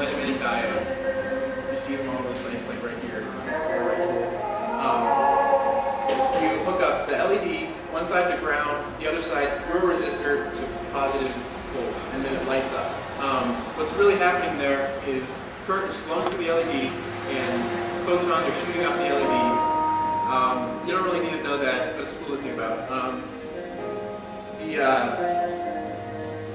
light emitting diode. You see them all over the place, like right here. You hook up the LED, one side to ground, the other side through a resistor to positive volts, and then it lights up. What's really happening there is current is flowing through the LED, and photons are shooting off the LED. You don't really need to know that, but it's cool to think about.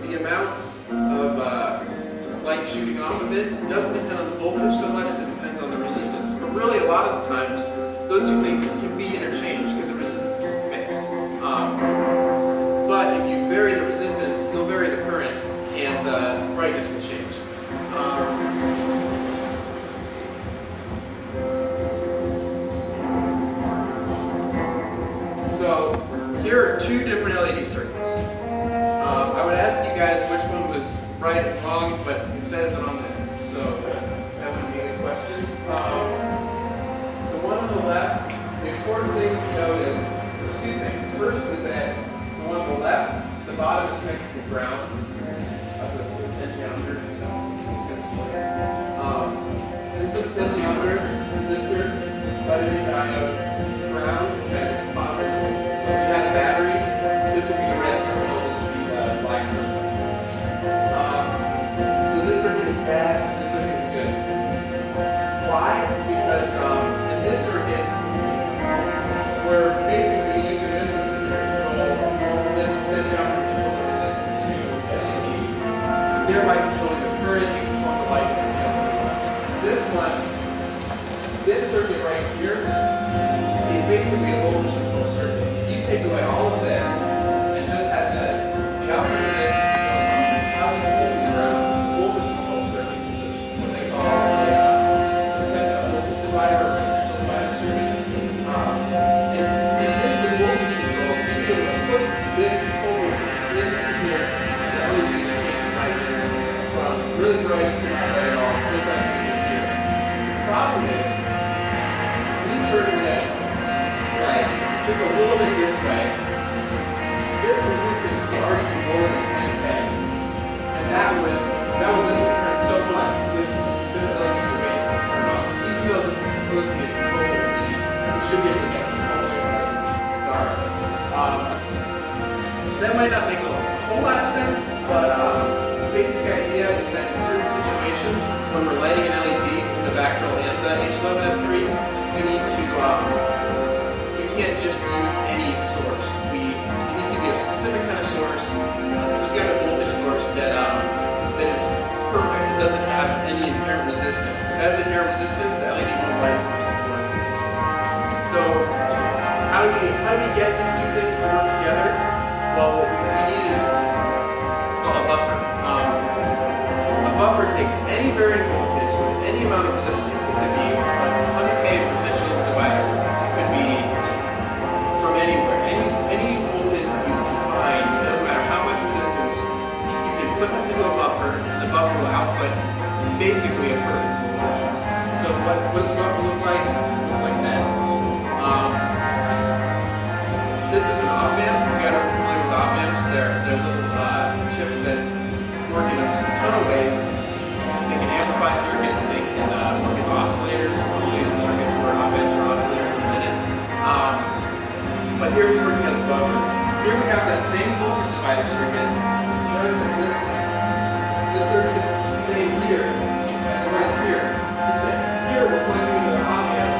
The amount of light shooting off of it doesn't depend on the voltage so much as it depends on the resistance. But really, a lot of the times, those two things can be interchanged because the resistance is fixed. But if you vary the resistance, you'll vary the current, and the brightness will change. So here are two different LED circuits. I would ask you guys which one was right and wrong, but it says it on there. So that would be a good question. The one on the left, the important thing to note is there's two things. The first is that the one on the left, the bottom is connected to ground. This is potentiometer, resistor, battery diode, ground, that's positive volts. So if you had a battery, this would be the red terminal, this would be the black terminal. So this circuit is bad, this circuit is good. Why? Because in this circuit, we're basically using this resistor to control this potentiometer to control the resistance to SUV, thereby controlling the current and controlling the lights. This one, this circuit right here is basically a voltage control circuit. If you take away all of this and just have this, the output of this goes from positive volts to ground. It's a voltage control circuit. It's what they call a voltage divider or potential divider circuit. And this is voltage control. You'll be able to put this control voltage in here, and the LED will change brightness from really bright to not bright at all. Just like the problem is, we turn this, right, just a little bit this way, this resistance would already be more than 10K. And that would limit the current so much, this LED would basically turn off. Even though this is supposed to be a control voltage, we should be able to get control voltage dark. That might not make a whole lot of sense, but the basic idea is that in certain situations, when we're lighting an LED, the Raffel and the H11F3, we need to, we can't just use any source. It needs to be a specific kind of source. So there's got a voltage source that is perfect. It doesn't have any inherent resistance. If it has inherent resistance, the LED won't light as much as it wants. So how do we get these two things to work together? Well, what we need is, it's called a buffer. A buffer takes any varying voltage with any amount of resistance. It could be like 100K potential divider. It could be from anywhere. Any voltage that you can find, it doesn't matter how much resistance, you can put this into a buffer, and the buffer will output basically a perfect voltage. So what does the buffer look like? It looks like that. This is an op amp. You got to be familiar with op amps. They're little chips that work in a ton of ways. They can amplify circuits, they can work as oscillators. I'll show you some circuits where op amps are oscillators in a minute. But here it's working as a buffer. Here we have that same voltage divider circuit. Notice that this circuit is the same here as it is here. Just that here we're plugging into the op amp.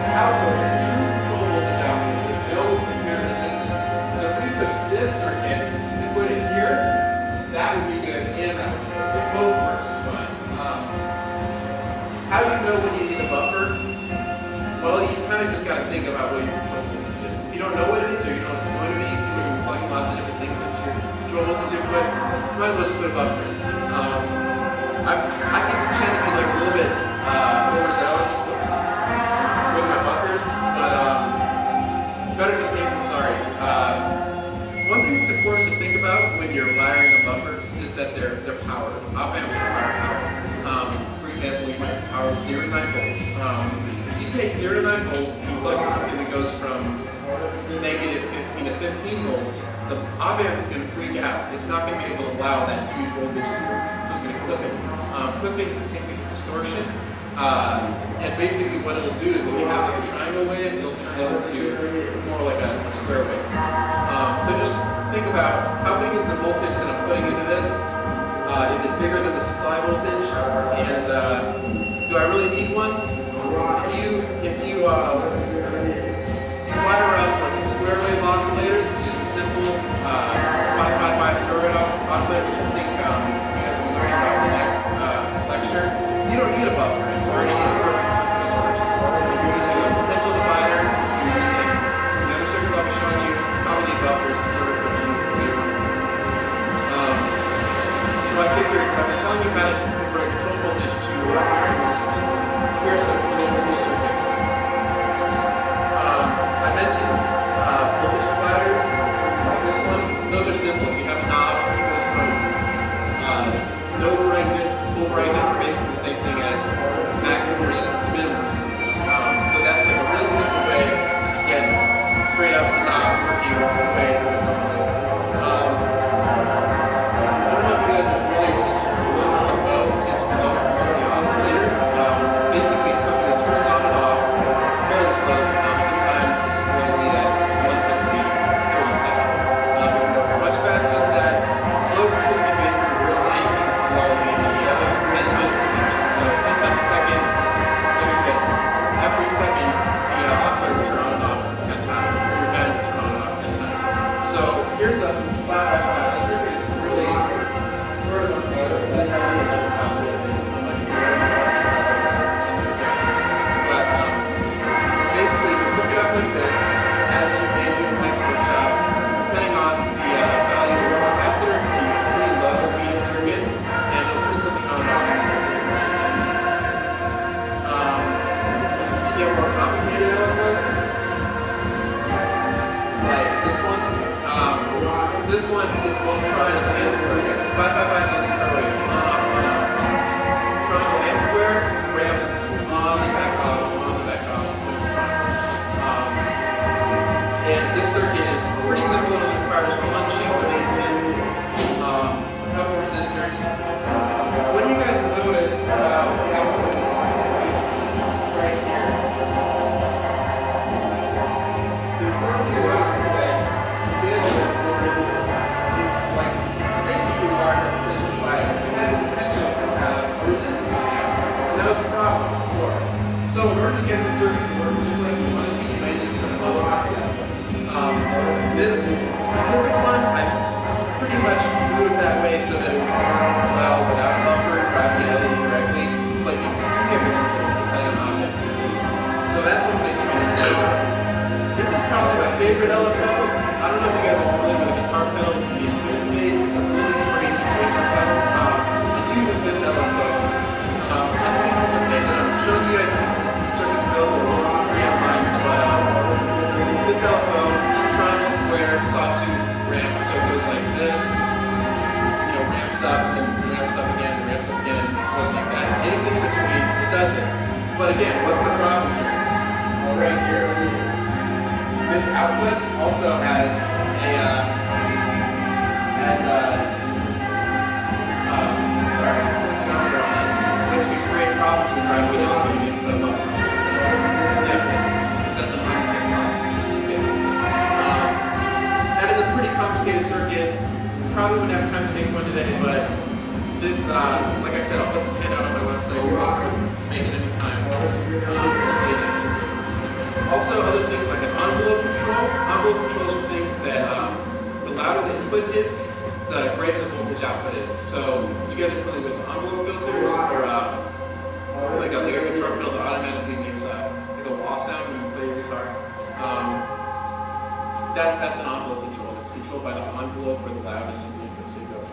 The output is true control voltage output with no inherent resistance. So if we took this circuit and put it here, that would be good and that would be good. They both work just fine. How do you know when you need a buffer? Well, you kind of just got to think about what your control voltage is. If you don't know what it is or you know what it's going to be, when you're plugging lots of different things into your control voltage input, you might as well just put a buffer in. I can pretend to be like a little bit overzealous with my buffers, but better be safe than sorry. One thing that's important to think about when you're wiring a buffer is that they're powered. Op amps require power. For example, you might power 0 to 9 volts. If you take 0 to 9 volts and you plug in something that goes from negative 15 to 15 volts, the op amp is going to freak out. It's not going to be able to allow that huge voltage through, so it's going to clip it. Quick bake is the same thing as distortion. And basically what it'll do is if you have like a triangle wave, it'll turn it into more like a square wave. So just think about how big is the voltage that I'm putting into this? Is it bigger than the supply voltage? And do I really need one? If you wire up like a square wave oscillator, it's just a simple 555 square wave oscillator, which I think you guys will be learning about in the next lecture. You don't need a buffer. It's already in working with your source. If you're using a potential divider, if you're using some of the other circuits I'll be showing you, you probably need buffers in order for you to do one. So I figured, so I've been telling you how to convert a control voltage to varying resistance. Here's some control voltage circuits. I mentioned voltage dividers, like this one. Those are simple. You have a knob that goes from no brightness to full brightness, basically the same thing as maximum resistance to minimum resistance. So that's like a really simple way to just get straight up the knob working the way it would normally. I don't know if you guys are familiar with this LFO. It stands for low frequency oscillator. Basically, it's something that turns on and off fairly slowly. Sometimes as slowly as 1 second, 30 seconds. Much faster than that. Low frequency basically refers to anything that's below maybe 10 times a second. So 10 times a second, like I said, every second the oscillator will turn on and off 10 times. Or your band will turn on and off 10 times. So here's a 5x5. This circuit is really sort of unfair, but it's not really much complicated. But basically, you hook it up like this, as you may do in the next workshop, depending on the value of the capacitor. It can be a pretty low speed circuit, and it'll turn something on and off at a specific point. You get more complicated LFOs, like this one. This one is both triangle and square. 555 on the square wave. It's on, off, on, off, on. Triangle and square ramps on the back off, on the back off when it's triangle. And this circuit is pretty simple. It requires one sheet with 8 pins, a couple resistors. What do you guys notice about outputs right here? The important thing is that this is like basically large potential divider. It has the potential to have a resistance on the output. And that was a problem before. So in order to get the circuit to work just like you want it to, you might need to lower output. This specific one, I pretty much do it that way so that it would work well without a buffer, drive the LED directly, but you can get resistance depending on how you use it. So that's what basically it is. This is probably my favorite LFO. I don't know if you guys are familiar with the guitar pedal, the infinite phase. It's a really crazy guitar pedal. It uses this LFO. I think it's okay. I'm showing you guys the circuits built free online, but this LFO, triangle, square, sawtooth, ramp, so it goes like this, ramps up, then ramps up again, ramps up again, goes like that. Anything in between, it does it. But again, what's the problem here? Right here. This output also has which can create problems with driving it on when you put them up. That is a pretty complicated circuit. Probably wouldn't have time to make one today, but this, like I said, I'll put this handout on my website. You're welcome to make it anytime. Also, other things like an envelope control. Envelope controls are things that the louder the input is, the greater the voltage output is. So, you guys are familiar with envelope filters, or like a guitar pedal that automatically makes like a wah sound when you play your guitar. That's an envelope control. It's controlled by the envelope or the loudness of the input signal.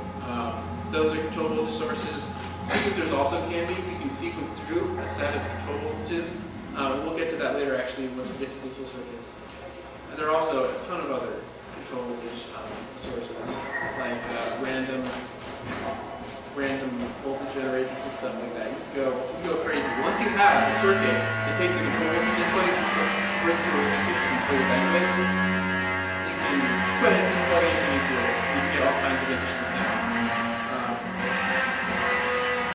Those are control voltage sources. Sequencers also can be. You can sequence through a set of control voltages. We'll get to that later, actually, when we get to digital circuits. And there are also a ton of other control voltage sources, like random voltage generators and stuff like that. You can go crazy. Once you have a circuit that takes a control voltage input and converts to a resistance you can play with that with, you can put it and plug anything into it. You can get all kinds of interesting sounds.